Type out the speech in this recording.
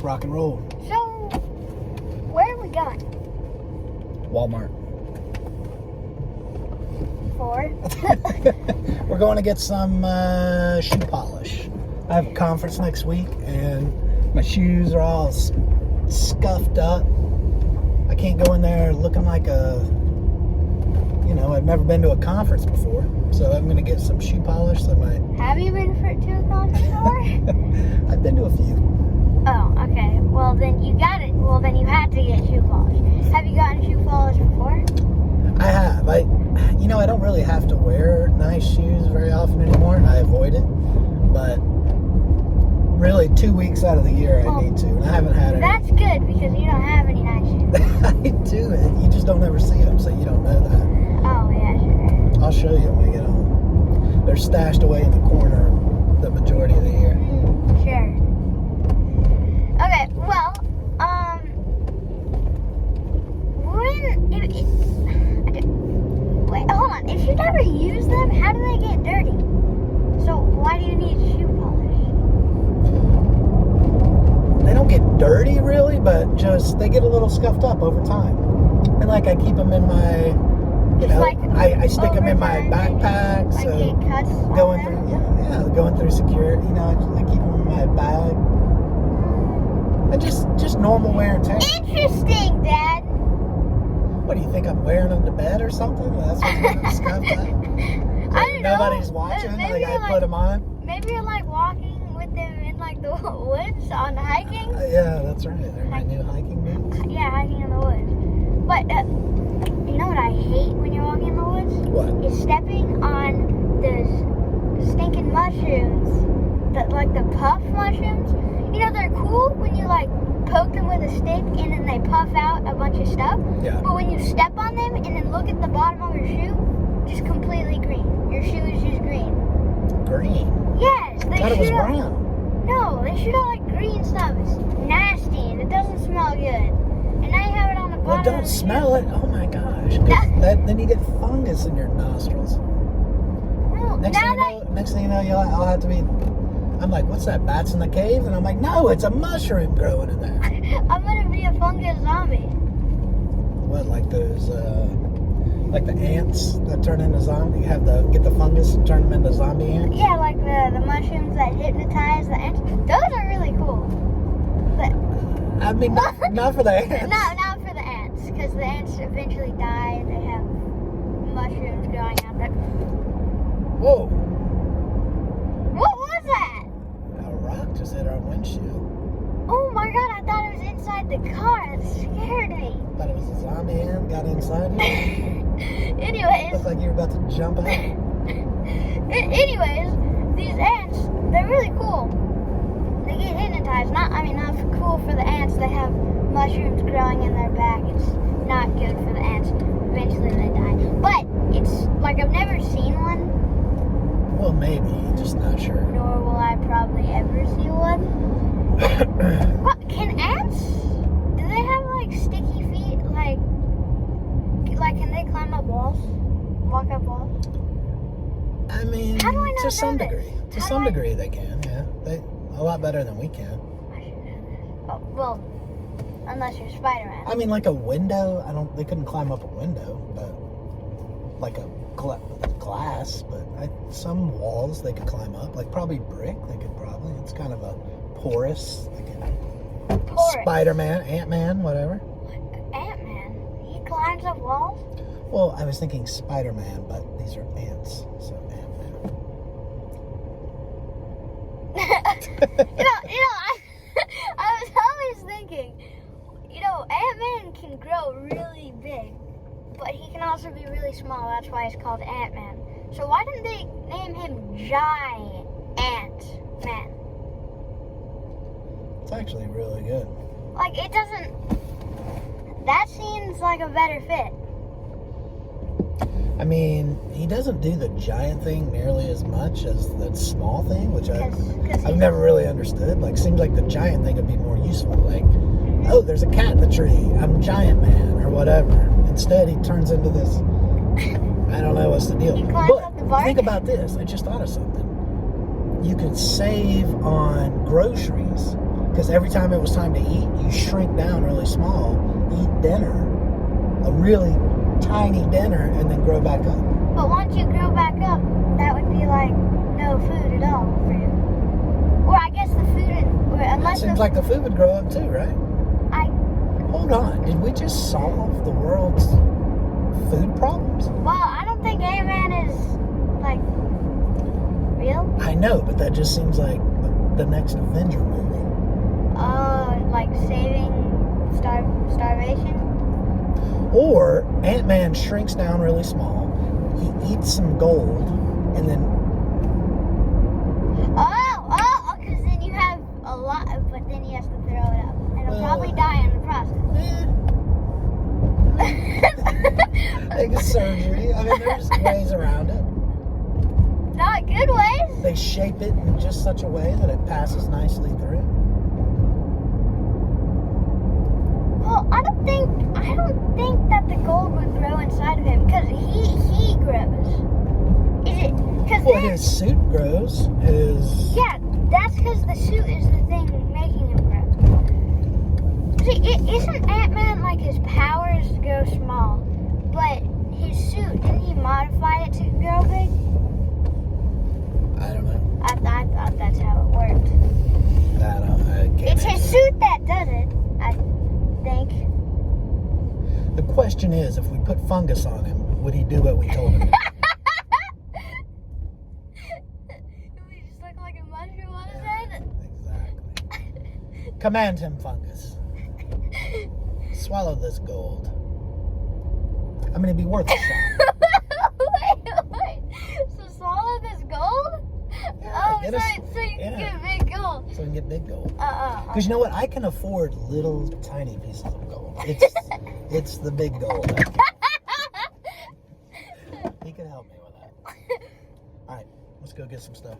rock and roll. So, where are we going? Walmart. For? We're going to get some shoe polish. I have a conference next week, and my shoes are all scuffed up. I can't go in there looking like I've never been to a conference before. So I'm going to get some shoe polish. So Have you been to a conference before? I've been to a few. Oh, okay. Well, then you got it. Well, then you had to get shoe polish. Have you gotten shoe polish before? I have. I don't really have to wear nice shoes very often anymore, and I avoid it. But really, 2 weeks out of the year, I need to. And I haven't had any. That's good, because you don't have any nice shoes. I do. You just don't ever see them, so you don't know that. Oh, yeah, sure. I'll show you when we get home. They're stashed away in the corner the majority of the year. Sure. Okay, well, wait, hold on. If you never use them, how do they get dirty? So why do you need shoe polish? They don't get dirty, really, but just they get a little scuffed up over time. And like I keep them in my, I stick them in my backpack. Like So it cuts going through, going through security. I keep them in my bag. And just normal wear and tear. Interesting, Dad. What do you think? I'm wearing them to bed or something? That's what's getting scuffed up. I don't know. Nobody's watching. Maybe I put them on. Maybe you're like walking with them in like the woods on hiking. Yeah, that's right. They're my new hiking boots. Yeah, hiking in the woods. But you know what I hate when you're walking in the woods? What? Is stepping on those stinking mushrooms. Like the puff mushrooms. They're cool when you like poke them with a stick and then they puff out a bunch of stuff. Yeah. But when you step on them and then look at the bottom of your shoe, just completely green. Your shoe is just green. Green? Yes. I thought it was brown. No, they shoot out like green stuff. It's nasty and it doesn't smell good. And now you have it on the bottom. Well, don't smell it. Oh my gosh. 'Cause then you get fungus in your nostrils. No, Next thing you know, I'll have to be. I'm like, what's that? Bats in the cave? And I'm like, no, it's a mushroom growing in there. I'm gonna be a fungus zombie. What, like those, like the ants that turn into zombies? Get the fungus and turn them into zombie ants? Yeah, like the mushrooms that hypnotize the ants. Those are really cool. But I mean, not for the ants. no, not for the ants, because the ants eventually die. They have mushrooms growing out there. Whoa, What was that? a rock just hit our windshield. Oh my god, I thought it was inside the car. It scared me. Thought it was a zombie ant, got inside you. Anyways. Looked like you were about to jump out. Anyways, these ants, they're really cool. They get hypnotized. Not cool for the ants. They have mushrooms growing in their back. It's not good for the ants. Eventually they die. But it's like I've never seen one. Well, maybe, just not sure. Nor will I probably ever see one. What, can ants? Do they have like sticky feet? Like can they climb up walls? Walk up walls? I mean, How do I not to some know this? degree. To How some do I- degree they can, yeah. A lot better than we can. I should know this. Oh, well, unless you're Spider-Man. I mean, like a window, they couldn't climb up a window, but like a glass, but some walls they could climb up, like probably brick, it's kind of a porous, Porous. Spider-Man, Ant-Man, whatever. Ant-Man? He climbs up walls? Well, I was thinking Spider-Man, but these are ants, so Ant-Man. I was always thinking, Ant-Man can grow really big, but he can also be really small. That's why he's called Ant-Man. So why didn't they name him Giant Ant-Man? It's actually really good. Like, it doesn't... That seems like a better fit. I mean, he doesn't do the giant thing nearly as much as the small thing, which I've never really understood. Like, seems like the giant thing would be more useful. Like, oh, there's a cat in the tree. I'm Giant Man, or whatever. Instead, he turns into this. I don't know what's the deal. He climbs up the bark? Think about this. I just thought of something. You could save on groceries Because every time it was time to eat, you shrink down really small, eat dinner, a really tiny dinner, and then grow back up. But once you grow back up, that would be like no food at all for you. Or I guess the food, unless Seems like the food would grow up too, right? Hold on, did we just solve the world's food problems? Well, I don't think Ant-Man is like real. I know, but that just seems like the next Avenger movie. Like saving starvation. Or Ant-Man shrinks down really small, he eats some gold, and then because then you have a lot, but then he has to throw it up, and he'll probably die in the process. Like a surgery. I mean, there's ways around it. Not good ways. They shape it in just such a way that it passes nicely through. Well, I don't think that the gold would grow inside of him because he grows. Is it? Because Well, his suit grows. Yeah, that's because the suit is the thing making him grow. See, isn't Ant-Man like his powers go small, but his suit, didn't he modify it to grow big? I don't know. I thought that's how it worked. I can't It's his answer. suit that does it, I think. The question is, if we put fungus on him, would he do what we told him to? We just look like a mushroom on his head. Exactly. Command him, fungus. Swallow this gold. I mean, it'd be worth a shot. wait. So swallow this gold? Yeah, get us- so you can yeah. get big gold. So we can get big gold. Uh-uh. Because you know what? I can afford little tiny pieces of gold. It's the big gold. He can help me with that. All right, let's go get some stuff.